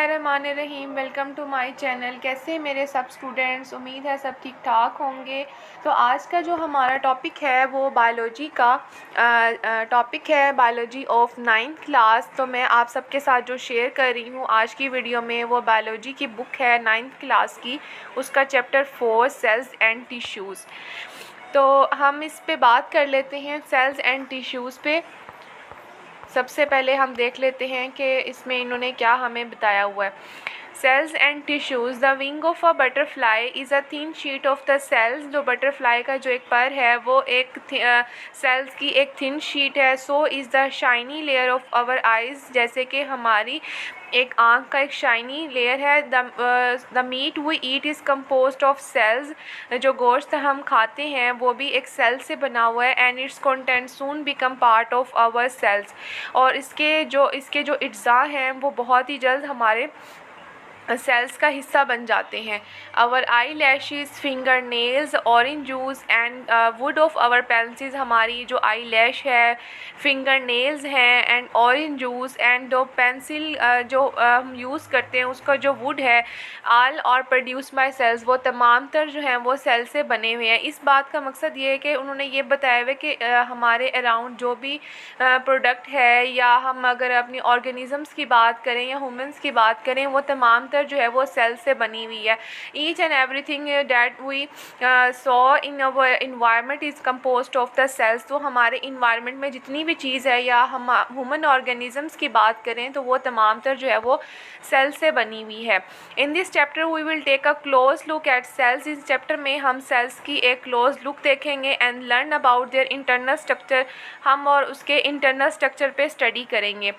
बिस्मिल्लाहिर्रहमानिर्रहीम। Welcome to my channel. कैसे हैं मेरे सब स्टूडेंट्स? उम्मीद है सब ठीक ठाक होंगे। तो आज का जो हमारा टॉपिक है वो बायोलॉजी का टॉपिक है, बायोलॉजी ऑफ 9th क्लास। तो मैं आप सबके साथ जो शेयर कर रही हूँ आज की वीडियो में वो बायोलॉजी की बुक है 9th क्लास की, उसका चैप्टर 4 सेल्स एंड टिश्यूज़। तो हम इस पे बात कर लेते हैं, सेल्स एंड टिश्यूज़ पे। सबसे पहले हम देख लेते हैं कि इसमें इन्होंने क्या हमें बताया हुआ है। Cells and tissues. The wing of a butterfly is a thin sheet of the cells. जो बटरफ्लाई का जो एक पर है वो एक सेल्स की एक थिन शीट है। So is the shiny layer of our eyes. जैसे कि हमारी एक आँख का एक शाइनी लेयर है। The meat we eat is composed of cells. जो गोश्त हम खाते हैं वो भी एक सेल से बना हुआ है। And its content soon become part of our cells. और इसके जो अज्जा हैं वो बहुत ही जल्द हमारे सेल्स का हिस्सा बन जाते हैं। Our eye lashes, finger nails, orange juice and wood of our pencils. हमारी जो आई लैश है, फिंगर नेल्स हैं एंड ऑरेंज जूस एंड जो पेंसिल जो हम यूज़ करते हैं उसका जो वुड है, आल और प्रोड्यूस बाय सेल्स, वो तमाम तर जो हैं वो सेल से बने हुए हैं। इस बात का मकसद ये है कि उन्होंने ये बताया हुआ है कि हमारे अराउंड जो भी प्रोडक्ट है, या हम अगर अपनी ऑर्गेनिज़म्स की बात करें या ह्यूमंस की बात करें, वो तमाम जो है वो सेल से बनी हुई है। Each and everything that we saw in our environment is composed of the cells. तो हमारे इन्वायरमेंट में जितनी भी चीज़ है, या हम ह्यूमन ऑर्गेनिजम्स की बात करें, तो वो तमाम तर जो है वो सेल से बनी हुई है। In this chapter we will take a close look at cells. इस चैप्टर में हम सेल्स की एक क्लोज लुक देखेंगे and learn about their internal structure. हम और उसके इंटरनल स्ट्रक्चर पे स्टडी करेंगे।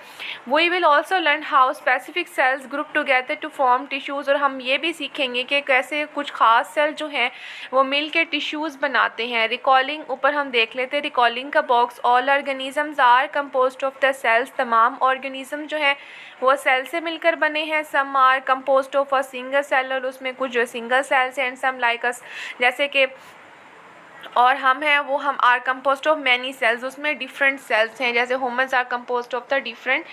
We will also learn how specific cells group together to form tissues. और हम ये भी सीखेंगे कि कैसे कुछ ख़ास सेल जो हैं वो मिल के टिश्यूज़ बनाते हैं। रिकॉलिंग ऊपर हम देख लेते हैं, रिकॉलिंग का box. All organisms are composed of the cells. तमाम ऑर्गेनिज्म जो हैं वो सेल से मिलकर बने हैं। Some are composed of a single cell, और उसमें कुछ जो single cells and some like us, जैसे कि और हम हैं वो हम are composed of many cells, उसमें डिफरेंट सेल्स हैं। जैसे humans are composed of the different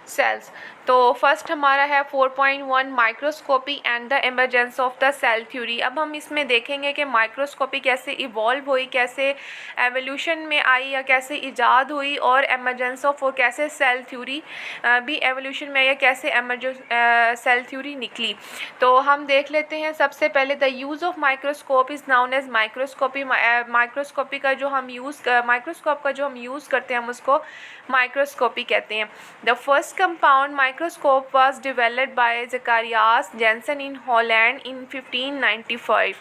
cells. तो फर्स्ट हमारा है 4.1 microscopy and the emergence of the cell theory. अब हम इसमें देखेंगे कि माइक्रोस्कोपी कैसे इवॉल्व हुई, कैसे एवोल्यूशन में आई, या कैसे इजाद हुई, और एमरजेंस ऑफ, और कैसे सेल थ्योरी भी एवोल्यूशन में आई, या कैसे सेल थ्योरी निकली। तो हम देख लेते हैं सबसे पहले the use of microscope is known as microscopy. Microscopy का जो हम माइक्रोस्कोप का जो हम यूज़ करते हैं हम उसको माइक्रोस्कोपी कहते हैं। The first compound microscope was developed by Zacharias Janssen in Holland in 1595।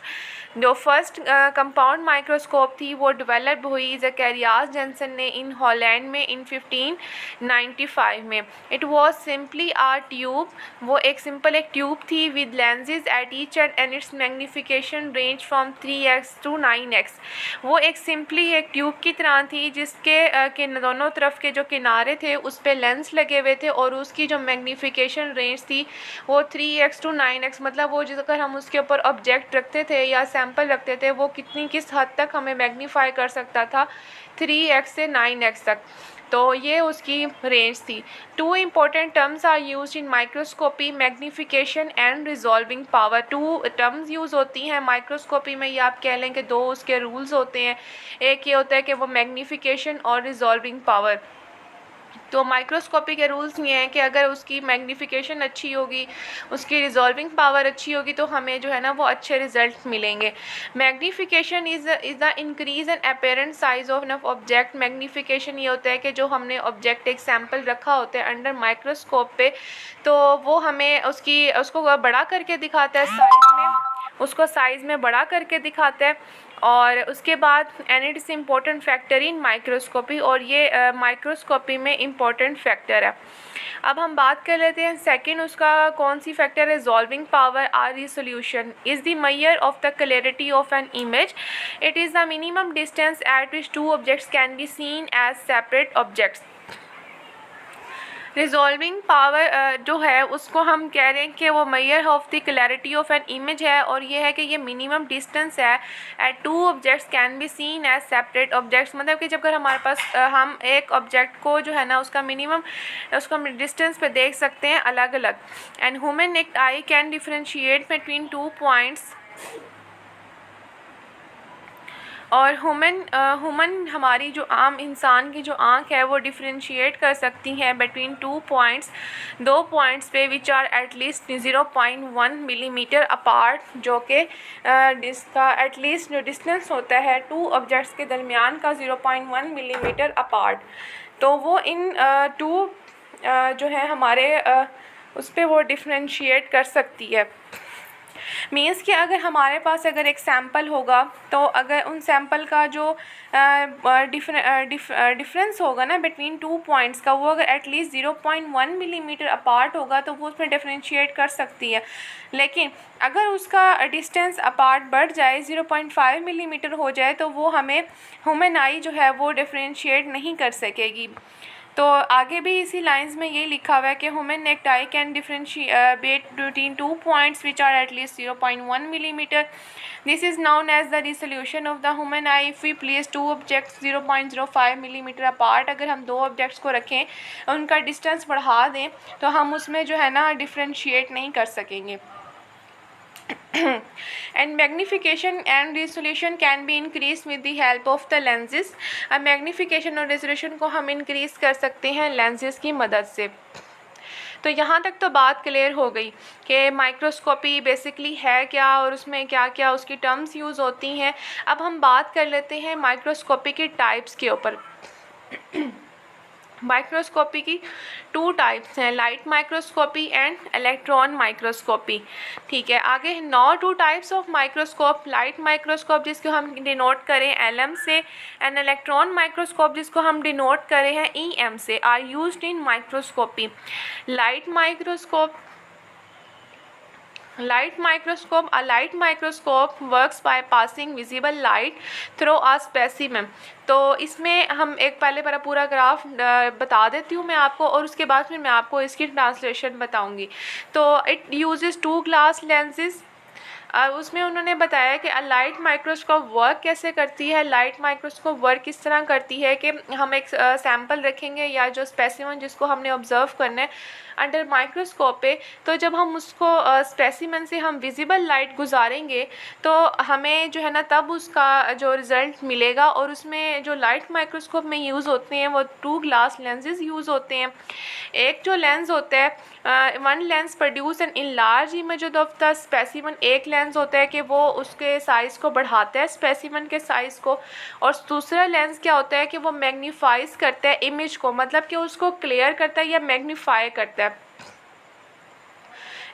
जो फर्स्ट कंपाउंड माइक्रोस्कोप थी वो डेवलप हुई ज़ेकारियास जेंसन ने इन हॉलैंड में इन 1595 में। It was simply a tube. वो एक सिंपल एक ट्यूब थी with lenses at each end its magnification range from 3x to 9x। वो एक सिंपली एक ट्यूब की तरह थी जिसके के दोनों तरफ के जो किनारे थे उस पे लेंस लगे हुए थे, और उसकी जो मैग्नीफिकेशन रेंज थी वो 3x to 9x। मतलब वो जिस अगर हम उसके ऊपर ऑब्जेक्ट रखते थे या सैंपल रखते थे वो किस हद तक हमें मैग्नीफाई कर सकता था, 3x से 9x तक। तो ये उसकी रेंज थी। Two important terms are use in microscopy, magnification and resolving power. Two terms use होती हैं माइक्रोस्कोपी में, या आप कह लें कि दो उसके रूल्स होते हैं। एक ये होता है कि वो मैग्नीफिकेशन और रिजॉल्विंग पावर। तो माइक्रोस्कोपी के रूल्स ये हैं कि अगर उसकी मैग्नीफिकेशन अच्छी होगी, उसकी रिजॉल्विंग पावर अच्छी होगी, तो हमें जो है ना वो अच्छे रिजल्ट मिलेंगे। Magnification is the increase and apparent size of an object. Magnification ये होता है कि जो हमने ऑब्जेक्ट एक सैम्पल रखा होता है अंडर माइक्रोस्कोप पे, तो वो हमें उसको बड़ा करके दिखाता है साइज में, उसको साइज़ में बड़ा करके दिखाता है। और उसके बाद and it is important factor in microscopy, और ये माइक्रोस्कोपी में इम्पोर्टेंट फैक्टर है। अब हम बात कर लेते हैं सेकंड, उसका कौन सी फैक्टर है? Resolving power or resolution is the measure of the clarity of an image. It is the minimum distance at which two objects can be seen as separate objects. Resolving power जो है उसको हम कह रहे हैं कि वो measure of the clarity of an image है, और ये है कि ये मिनिमम डिस्टेंस है at two objects can be seen as separate objects. मतलब कि जब अगर हमारे पास हम एक ऑब्जेक्ट को जो है ना उसका मिनिमम उसको हम डिस्टेंस पे देख सकते हैं अलग अलग। And human naked eye can differentiate between 2 points, और ह्यूमन हमारी जो आम इंसान की जो आँख है वो डिफरेंशिएट कर सकती हैं बिटवीन 2 पॉइंट्स, 2 पॉइंट्स पे which are at least 0.1 millimetre apart, जो कि जिसका एटलीस्ट जो डिस्टेंस होता है 2 ऑब्जेक्ट्स के दरमियान का 0.1 मिलीमीटर अपार्ट। तो वो इन 2 जो है हमारे उस पर वो डिफरेंशिएट कर सकती है। मीन्स कि अगर हमारे पास अगर एक सैम्पल होगा तो अगर उन सैम्पल का जो डिफरेंस होगा ना बिटवीन 2 पॉइंट्स का, वो अगर एटलीस्ट 0.1 मिलीमीटर अपार्ट होगा तो वो उसमें डिफरेंशिएट कर सकती है। लेकिन अगर उसका डिस्टेंस अपार्ट बढ़ जाए 0.5 मिलीमीटर हो जाए तो वो हमें ह्यूमन आई जो है वो डिफरेंशिएट नहीं कर सकेगी। तो आगे भी इसी लाइंस में ये लिखा हुआ है कि human naked eye can differentiate between 2 points which are at least 0.1 millimetre. This is known as the resolution of the human eye if we place 2 objects 0.05 millimetre apart. अगर हम 2 ऑब्जेक्ट्स को रखें उनका डिस्टेंस बढ़ा दें तो हम उसमें जो है ना डिफरेंशिएट नहीं कर सकेंगे। And magnification and resolution can be increased with the help of the lenses। अब magnification और resolution को हम increase कर सकते हैं lenses की मदद से। तो यहाँ तक तो बात क्लियर हो गई कि माइक्रोस्कोपी बेसिकली है क्या और उसमें क्या क्या उसकी टर्म्स यूज़ होती हैं। अब हम बात कर लेते हैं माइक्रोस्कोपी के टाइप्स के ऊपर। माइक्रोस्कोपी की 2 टाइप्स हैं, light microscopy and electron microscopy. ठीक है, आगे 2 types of microscope, light microscope जिसको हम डिनोट करें LM से, एंड इलेक्ट्रॉन माइक्रोस्कोप जिसको हम डिनोट करें हैं EM से, are used in microscopy. Light microscope, a light microscope works by passing visible light through a specimen। तो इसमें हम एक पहले पूरा ग्राफ बता देती हूँ मैं आपको, और उसके बाद फिर मैं आपको इसकी ट्रांसलेशन बताऊँगी। तो इट यूजेस 2 ग्लास लेंसेज। उसमें उन्होंने बताया कि लाइट माइक्रोस्कोप वर्क कैसे करती है। लाइट माइक्रोस्कोप वर्क किस तरह करती है कि हम एक सैम्पल रखेंगे या जो स्पेसिमन जिसको हमने ऑब्ज़र्व करना है अंडर माइक्रोस्कोप पे, तो जब हम उसको स्पेसिमन से हम विजिबल लाइट गुजारेंगे तो हमें जो है ना तब उसका जो रिज़ल्ट मिलेगा। और उसमें जो लाइट माइक्रोस्कोप में यूज़ होते हैं वो 2 ग्लास लेंसेज यूज़ होते हैं। एक जो लेंस होता है one lens produce an in large image of the specimen. एक लेंस होता है कि वो उसके साइज़ को बढ़ाता है स्पेसिमन के साइज़ को, और दूसरा लेंस क्या होता है कि वो मैग्नीफाइज करता है इमेज को, मतलब कि उसको क्लियर करता है या मैग्नीफाई करता है।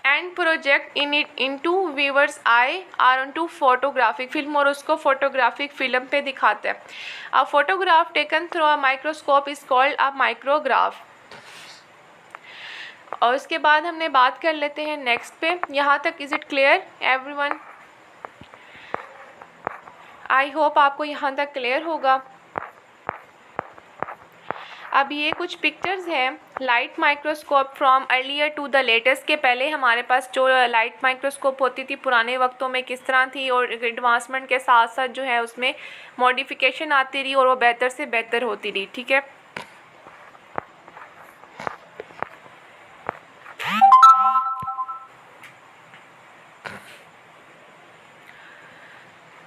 And project in it into viewers I R onto photographic film, और उसको फोटोग्राफिक फिल्म पे दिखाता है। A photograph taken through a microscope is called a micrograph. और उसके बाद हमने बात कर लेते हैं नेक्स्ट पे। यहाँ तक is it clear everyone? I hope आपको यहाँ तक क्लियर होगा। अब ये कुछ पिक्चर्स हैं light microscope from earlier to the latest के। पहले हमारे पास जो लाइट माइक्रोस्कोप होती थी पुराने वक्तों में किस तरह थी, और एडवांसमेंट के साथ साथ जो है उसमें मॉडिफिकेशन आती रही और वो बेहतर से बेहतर होती रही। ठीक है,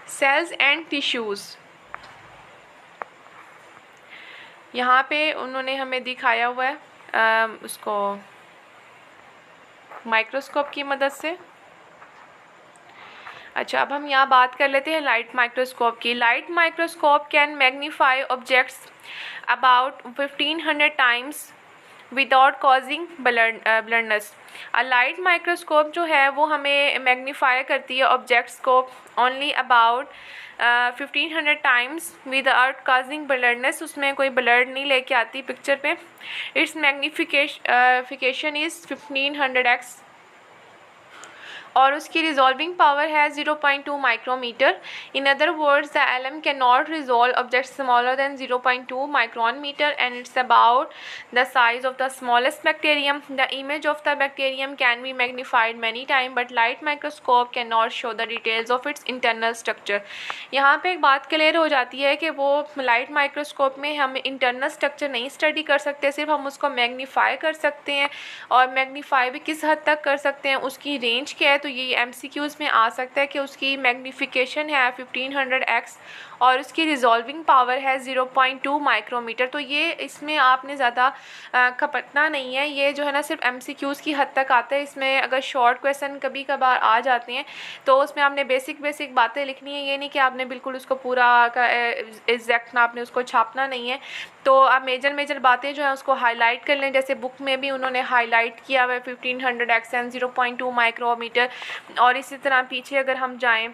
सेल्स एंड टिश्यूज़, यहाँ पे उन्होंने हमें दिखाया हुआ है उसको माइक्रोस्कोप की मदद से। अच्छा, अब हम यहाँ बात कर लेते हैं लाइट माइक्रोस्कोप की। Light microscope can magnify objects about 1500 times without causing blurness. Light microscope जो है वो हमें मैग्नीफाई करती है ऑब्जेक्ट्स को only about 1500 times without causing blurness. उसमें कोई ब्लर नहीं लेके आती पिक्चर पे। Its magnification is 1500x। और उसकी रिजॉल्विंग पावर है 0.2 micrometre. In other words the LM can not resolve object smaller than 0.2 micron metre and it's about the size of the smallest bacterium. The image of the bacterium can be magnified many time but light microscope can not show the details of its internal structure. यहाँ पे एक बात clear हो जाती है कि वो light microscope में हम इंटरनल स्ट्रक्चर नहीं स्टडी कर सकते, सिर्फ हम उसको मैग्नीफाई कर सकते हैं। और मैग्नीफाई भी किस हद तक कर सकते हैं, उसकी रेंज क्या है, तो ये MCQs में आ सकता है कि उसकी मैग्नीफिकेशन है 1500x और उसकी रिजॉल्विंग पावर है 0.2 माइक्रोमीटर। तो ये इसमें आपने ज़्यादा खपटना नहीं है, ये जो है ना सिर्फ MCQs की हद तक आता है। इसमें अगर शॉर्ट क्वेश्चन कभी कभार आ जाते हैं तो उसमें आपने बेसिक बातें लिखनी है, ये नहीं कि आपने बिल्कुल उसको पूरा का एग्जैक्ट ना आपने उसको छापना नहीं है। तो आप मेजर बातें जो है उसको हाईलाइट कर लें, जैसे बुक में भी उन्होंने हाईलाइट किया हुआ है 1500x एंड 0.2 माइक्रोमीटर। और इसी तरह पीछे अगर हम जाएं,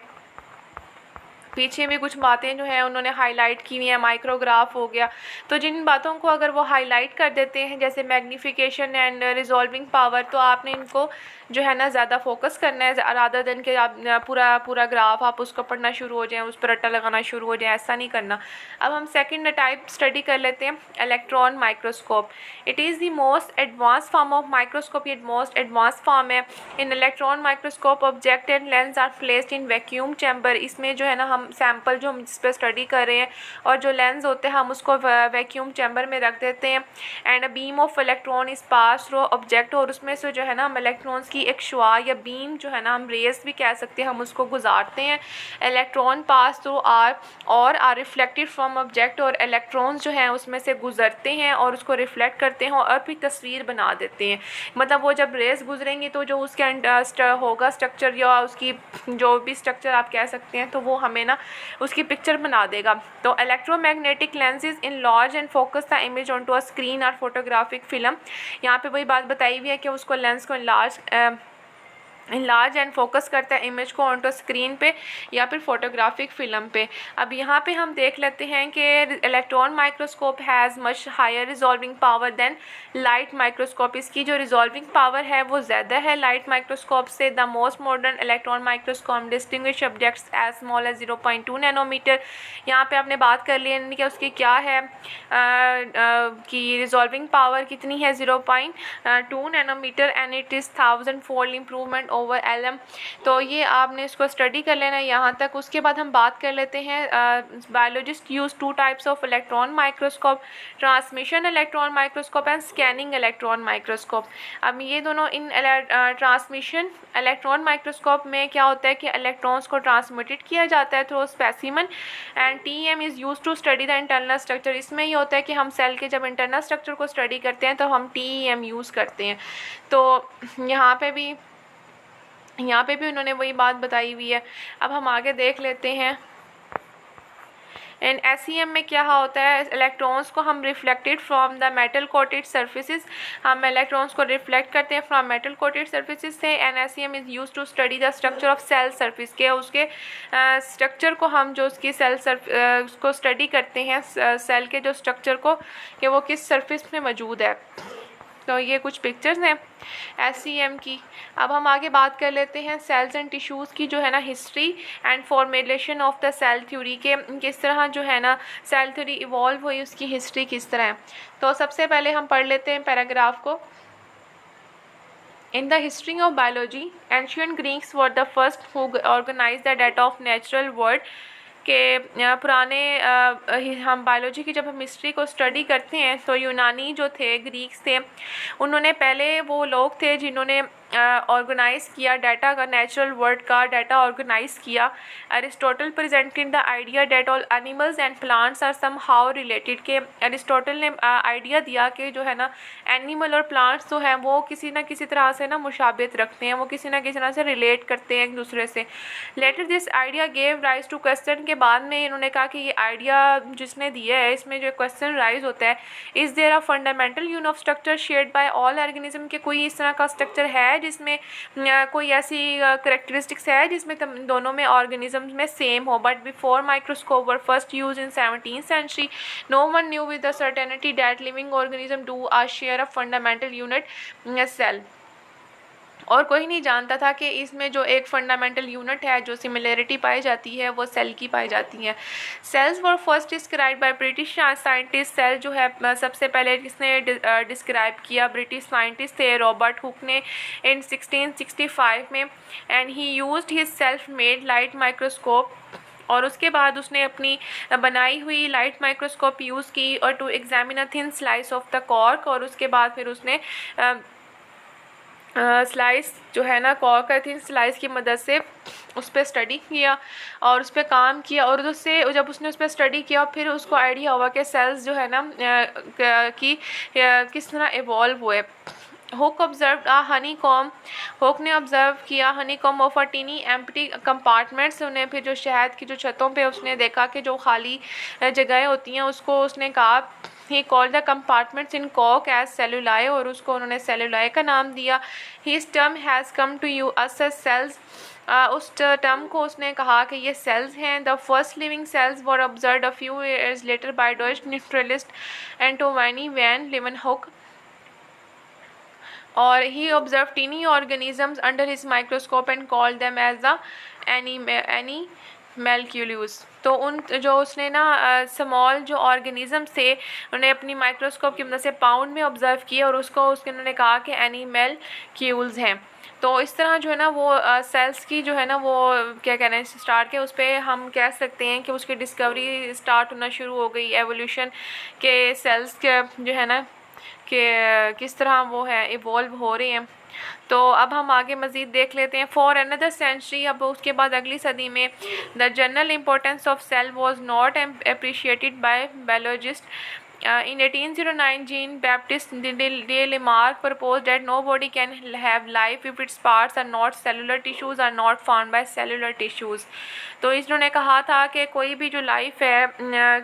पीछे भी कुछ बातें जो हैं उन्होंने हाईलाइट की हुई हैं, माइक्रोग्राफ हो गया। तो जिन बातों को अगर वो हाईलाइट कर देते हैं जैसे मैग्नीफिकेशन एंड रिजॉल्विंग पावर, तो आपने इनको जो है ना ज़्यादा फोकस करना है रादर देन कि आप पूरा ग्राफ आप उसको पढ़ना शुरू हो जाएं, उस पर रट्टा लगाना शुरू हो जाए, ऐसा नहीं करना। अब हम सेकंड टाइप स्टडी कर लेते हैं, electron microscope. It is the most advance form of microscope, ये मोस्ट एडवांस फॉर्म है। In electron microscope object and lens are placed in vacuum chamber. इसमें जो है ना हम सैम्पल जो हम जिस पर स्टडी कर रहे हैं और जो लेंस होते हैं हम उसको वैक्यूम चैम्बर में रख देते हैं। And a beam of electron is pass through object, और उसमें से जो है ना हम इलेक्ट्रॉन्स की एक शुआ या बीम जो है ना हम रेस भी कह सकते हैं, हम उसको गुजारते हैं। Electron pass through or reflected from object, और इलेक्ट्रॉन्स जो हैं उसमें से गुजरते हैं और उसको रिफ्लेक्ट करते हैं और फिर तस्वीर बना देते हैं। मतलब वो जब रेस गुजरेंगी तो जो उसके होगा स्ट्रक्चर या उसकी जो भी स्ट्रक्चर आप कह सकते हैं, तो वो हमें ना उसकी पिक्चर बना देगा। तो electromagnetic lenses enlarge and focus the image onto a screen और फोटोग्राफिक फिल्म। यहाँ पे वही बात बताई हुई है कि उसको लेंस को लार्ज एंड फोकस करता है इमेज को ऑनटू स्क्रीन पे या फिर फोटोग्राफिक फ़िल्म पे। अब यहाँ पे हम देख लेते हैं कि electron microscope has much higher resolving power than light microscope. इसकी जो रिजॉल्विंग पावर है वो ज़्यादा है लाइट माइक्रोस्कोप से। The most modern electron microscope distinguish objects as small as 0.2 nanometre. यहाँ पे आपने बात कर ली है कि उसकी क्या है कि रिजॉल्विंग पावर कितनी है 0.2 nanometre and it is 1000 fold improvement over LM। तो ये आपने इसको स्टडी कर लेना है यहाँ तक। उसके बाद हम बात कर लेते हैं biologist use 2 types of electron microscope, transmission electron microscope and scanning electron microscope. अब ये दोनों इन ट्रांसमिशन इलेक्ट्रॉन माइक्रोस्कोप में क्या होता है कि इलेक्ट्रॉन्स को ट्रांसमिटेड किया जाता है through specimen and TEM is use to study the internal structure. इसमें ये होता है कि हम सेल के जब इंटरनल स्ट्रक्चर को स्टडी करते हैं तो हम TEM यूज़ करते हैं। तो यहाँ पे भी उन्होंने वही बात बताई हुई है। अब हम आगे देख लेते हैं एंड SEM में क्या होता है, इलेक्ट्रॉन्स को हम reflected from the metal coated surfaces, हम इलेक्ट्रॉन्स को रिफ्लेक्ट करते हैं फ्रॉम मेटल कोटेड सर्फेसिस से। And SEM is use to study the structure of cell surface के, उसके स्ट्रक्चर को हम जो उसकी को स्टडी करते हैं सेल के जो स्ट्रक्चर को कि वो किस सर्फेस में मौजूद है। तो ये कुछ पिक्चर्स हैं SEM की। अब हम आगे बात कर लेते हैं सेल्स एंड टिश्यूज़ की जो है ना history and formulation of the cell theory के, किस तरह जो है ना सेल थ्योरी इवॉल्व हुई, उसकी हिस्ट्री किस तरह है। तो सबसे पहले हम पढ़ लेते हैं पैराग्राफ को। In the history of biology, ancient Greeks were the first who organized the data of natural world। के पुराने हम बायोलॉजी की जब हम हिस्ट्री को स्टडी करते हैं तो यूनानी जो थे, ग्रीक्स थे, उन्होंने पहले वो लोग थे जिन्होंने ऑर्गेनाइज़ किया डाटा का, नेचुरल वर्ल्ड का डाटा ऑर्गेनाइज़ किया। Aristotle presented the idea that all animals and plants are somehow related, के अरिस्टोटल ने आइडिया दिया कि जो है ना एनिमल और प्लांट्स जो हैं वो किसी ना किसी तरह से ना मुशाबियत रखते हैं, वो किसी ना किसी तरह से रिलेट करते हैं एक दूसरे से। Later this idea gave rise to question, के बाद में इन्होंने कहा कि ये आइडिया जिसने दिया है इसमें जो क्वेश्चन राइज होता है, is there a fundamental unit of structure shared by all organism, के कोई इस तरह का स्ट्रक्चर है जिसमें कोई ऐसी करेक्टरिस्टिक्स है जिसमें दोनों में ऑर्गेनिजम्स में सेम हो। But before microscope were first use in 17th century, no one knew with the certainty that living organism do are share a fundamental unit cell. और कोई नहीं जानता था कि इसमें जो एक फंडामेंटल यूनिट है, जो सिमिलरिटी पाई जाती है, वो सेल की पाई जाती है। Cells were first describe by British scientist. Cell जो है सबसे पहले किसने डिस्क्राइब किया? ब्रिटिश साइंटिस्ट थे रॉबर्ट हुक ने इन 1665 में। And he used his self made light microscope, और उसके बाद उसने अपनी बनाई हुई लाइट माइक्रोस्कोप यूज़ की और to examine a thin slice of the cork, और उसके बाद फिर उसने स्लाइस जो है ना कॉर्क का थिन स्लाइस की मदद से उस पर स्टडी किया और उस पर काम किया, और उससे जब उसने उस पर स्टडी किया फिर उसको आइडिया हुआ कि सेल्स जो है ना कि किस तरह इवॉल्व हुए। Hooke observe a honeycomb. Hooke ने ऑब्जर्व किया honeycomb of a tiny empty compartments. उन्हें फिर जो शहद की जो छतों पे उसने देखा कि जो खाली जगहें होती हैं, उसको उसने कहा he called the compartments in कॉक एज सेलुलाई, और उसको उन्होंने सेलुलाई का नाम दिया। His term has come to you us as cells. उस टर्म को उसने कहा कि ये सेल्स हैं। The first living cells were observed a few years later by Dutch naturalist Antonie van Leeuwenhoek, और he observe tiny organisms under his microscope and called them as the animalcules. तो उन जो उसने ना स्मॉल जो organisms थे उन्हें अपनी माइक्रोस्कोप की मदद से पाउंड में ऑब्जर्व किया, और उसको उन्होंने कहा कि एनीमैल्क्यूल्स हैं। तो इस तरह जो है ना वो सेल्स की जो है ना वो क्या कहना है स्टार्ट के उस पर हम कह सकते हैं कि उसकी डिस्कवरी स्टार्ट होना शुरू हो गई, एवोल्यूशन के सेल्स के जो है ना कि किस तरह वो है इवॉल्व हो रहे हैं। तो अब हम आगे मज़ीद देख लेते हैं। फॉर अनदर सेंचुरी, अब उसके बाद अगली सदी में, the general importance of cell was not appreciated by biologist. In 1809, Jean Baptiste de Lamarck proposed that nobody can have life if its parts are not cellular tissues are not found by cellular tissues. तो इन्होंने कहा था कि कोई भी जो life है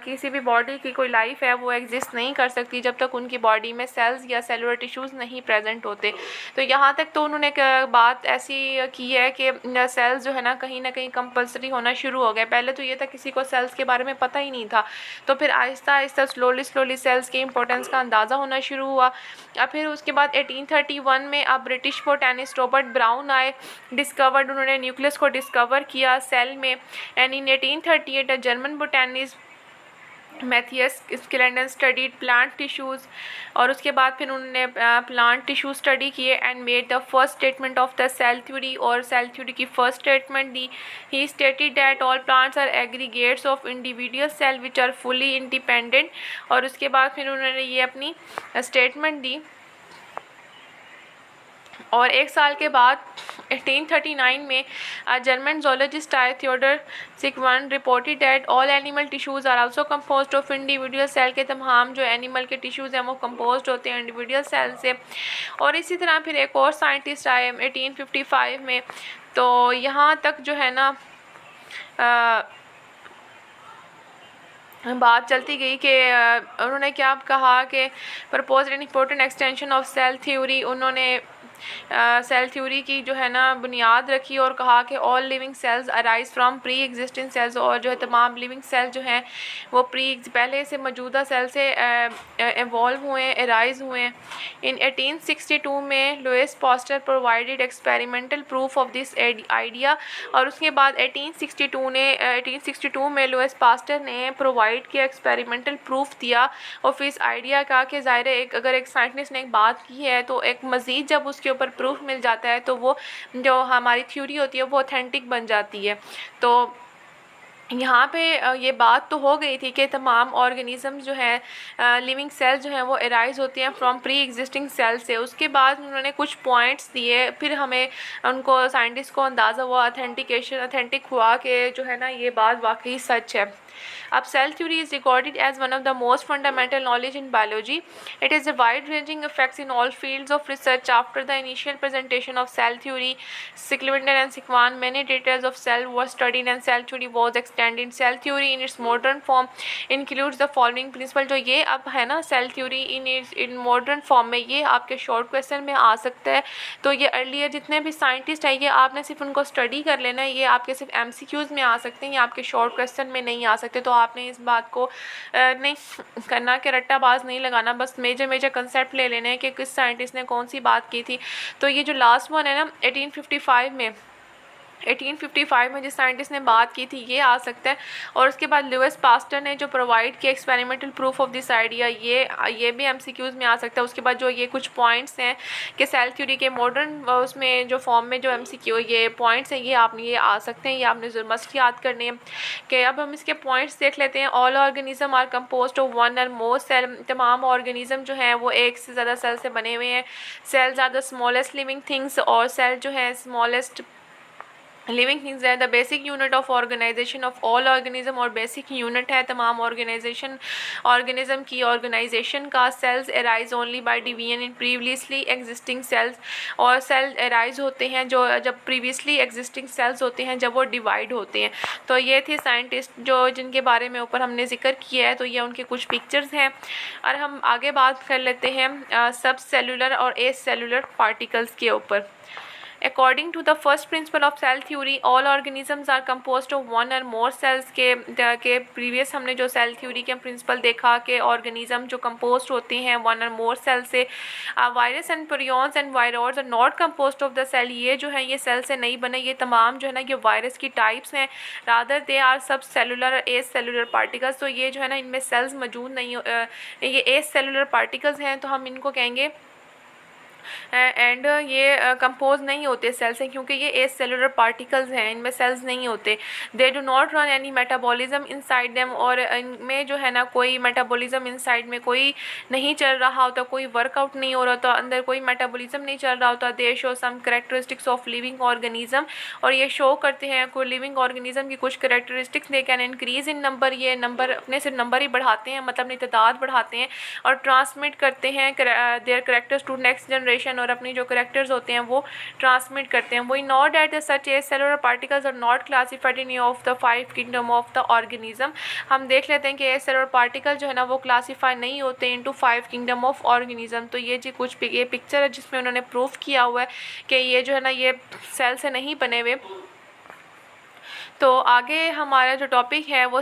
किसी भी बॉडी की कोई लाइफ है वो एग्जिस्ट नहीं कर सकती जब तक उनकी बॉडी में सेल्स या सेलुलर टिश्यूज़ नहीं प्रेजेंट होते। तो यहाँ तक तो उन्होंने बात ऐसी की है कि सेल्स जो है ना कहीं कंपलसरी होना शुरू हो गए। पहले तो ये था किसी को सेल्स के बारे में पता ही नहीं था, तो फिर आहिस्ता आहिस्ता स्लोली सेल्स के इंपॉर्टेंस का अंदाज़ा होना शुरू हुआ। अब फिर उसके बाद 1831 में अब ब्रिटिश बोटैनिस्ट रॉबर्ट ब्राउन आए, डिस्कवर्ड, उन्होंने न्यूक्लियस को डिस्कवर किया सेल में। And in 1838 German botanist Matthias Schleiden studied plant tissues, और उसके बाद फिर उन्होंने प्लांट टिश्यू स्टडी किए and made the first statement of the cell theory, और सेल थ्योरी की फर्स्ट स्टेटमेंट दी। He stated that all plants are aggregates of individual cell which are fully independent, और उसके बाद फिर उन्होंने ये अपनी स्टेटमेंट दी। और एक साल के बाद 1839 में जर्मन जोलॉजिस्ट आए Theodor Schwann reported that all animal tissues are also composed of individual cell, के तमाम जो एनिमल के टिश्यूज़ हैं वो कंपोज्ड होते हैं इंडिविजुअल सेल से। और इसी तरह फिर एक और साइंटिस्ट आए 1855 में। तो यहाँ तक जो है ना बात चलती गई कि उन्होंने क्या कहा कि propose an important extension of cell theory. उन्होंने सेल थ्योरी की जो है ना बुनियाद रखी और कहा कि all living cells arise from pre existing cells, और जो है तमाम लिविंग सेल जो हैं वो पहले से मौजूदा सेल से एवॉल्व हुए, अराइज हुए। इन 1862 में Louis Pasteur provided experimental proof of this idea, और उसके बाद 1862 में लुइस पास्टर ने प्रोवाइड किया एक्सपेरिमेंटल प्रूफ दिया ऑफ इस आइडिया का कि ज़ाहिर है अगर एक साइंटिस्ट ने एक बात की है तो एक मज़ीद जब उसके ऊपर प्रूफ मिल जाता है तो वो जो हमारी थ्योरी होती है वो ऑथेंटिक बन जाती है। तो यहाँ पे ये बात तो हो गई थी कि तमाम ऑर्गेनिज़म जो हैं लिविंग सेल जो हैं वो अराइज होते हैं फ्रॉम प्री एग्जिस्टिंग सेल से। उसके बाद उन्होंने कुछ पॉइंट्स दिए, फिर हमें उनको साइंटिस्ट को अंदाज़ा हुआ, ऑथेंटिक हुआ कि जो है ना ये बात वाकई सच है। अब cell theory is recorded as one of the most fundamental knowledge in biology. It is a wide ranging effects in all fields of research after the initial presentation of cell theory Schleiden and Schwann many details of cell was studied and cell theory was extended. Cell theory in its modern form includes the following principle। जो ये अब है ना cell theory in modern form में, ये आपके short question में आ सकता है। तो ये अर्लियर जितने भी साइंटिस्ट हैं ये आपने सिर्फ उनको स्टडी कर लेना है, ये आपके सिर्फ MCQs में आ सकते हैं, ये आपके शॉर्ट क्वेश्चन में नहीं आ सकते। तो आपने इस बात को नहीं करना कि रट्टाबाज नहीं लगाना, बस मेजर कंसेप्ट ले लेने हैं कि किस साइंटिस्ट ने कौन सी बात की थी। तो ये जो लास्ट वन है ना 1855 में जिस साइंटिस्ट ने बात की थी ये आ सकता है। और उसके बाद लुइस पास्टर ने जो प्रोवाइड किया experimental proof of this idea, ये भी एमसीक्यूज़ में आ सकता है। उसके बाद जो ये कुछ पॉइंट्स हैं कि सेल थ्योरी के मॉडर्न उसमें जो फॉर्म में जो एमसीक्यू ये पॉइंट्स हैं ये आ सकते हैं, ये आपने मस्ट याद करने हैं। कि अब हम इसके पॉइंट्स देख लेते हैं। All organism are composed of one or more cell, तमाम ऑर्गेनिज्म जो हैं वो एक से ज़्यादा सेल से बने हुए हैं। Cells are the smallest living things, और सेल जो है स्मॉलेस्ट लिविंग थिंग्स है। The basic unit of organization of all organism, और बेसिक यूनिट है तमाम ऑर्गेनिज्म की ऑर्गेनाइजेशन का। Cells arise only by division in previously existing cells, और सेल अराइज होते हैं जो जब प्रीवियसली एग्जिस्टिंग सेल्स होते हैं जब वो डिवाइड होते हैं। तो ये थे साइंटिस्ट जिनके बारे में ऊपर हमने जिक्र किया है। तो ये उनके कुछ पिक्चर्स हैं। और हम आगे बात कर लेते हैं सब सेलुलर और एस सेलुलर पार्टिकल्स के ऊपर। According to the first principle of cell theory, all organisms are composed of one or more cells के प्रीवियस हमने जो सेल थ्योरी के प्रिंसिपल देखा कि ऑर्गेनिज्म जो कंपोज होते हैं वन और मोर सेल से। Virus and prions and virus are not composed of the cell, ये जो है ये सेल से नहीं बने, ये तमाम जो है ना ये वायरस की टाइप्स हैं। रादर दे आर सब सेलुलर एस सेलुलर पार्टिकल्स। तो ये जो है ना इनमें सेल्स मौजूद नहीं, ये एस सेलुलर पार्टिकल्स हैं, तो हम इनको कहेंगे एंड ये कंपोज नहीं होते सेल से, क्योंकि ये एस सेलुलर पार्टिकल्स हैं, इनमें सेल्स नहीं होते। They do not run any metabolism inside them, और इनमें जो है ना कोई मेटाबॉलिज्म इनसाइड में कोई नहीं चल रहा होता, कोई वर्कआउट नहीं हो रहा होता, अंदर कोई मेटाबॉलिज्म नहीं चल रहा होता। They show some characteristics of living organism, और ये शो करते हैं कोई लिविंग ऑर्गेनिज्म की कुछ characteristics. They can increase in number, ये नंबर अपने से नंबर ही बढ़ाते हैं, मतलब अपनी तादाद बढ़ाते हैं, और ट्रांसमिट करते हैं their characters to next generation, और अपनी जो करेक्टर्स होते हैं वो ट्रांसमिट करते हैं। We know that such a cellular particles are not classified in of the 5 kingdom of the organism. हम देख लेते हैं कि सेलुलर पार्टिकल जो है ना वो क्लासीफाई नहीं होते इनटू 5 किंगडम ऑफ ऑर्गेनिज्म। तो ये जी कुछ ये पिक्चर है जिसमें उन्होंने प्रूफ किया हुआ है कि ये जो है ना ये सेल से नहीं बने हुए। तो आगे हमारा जो टॉपिक है वो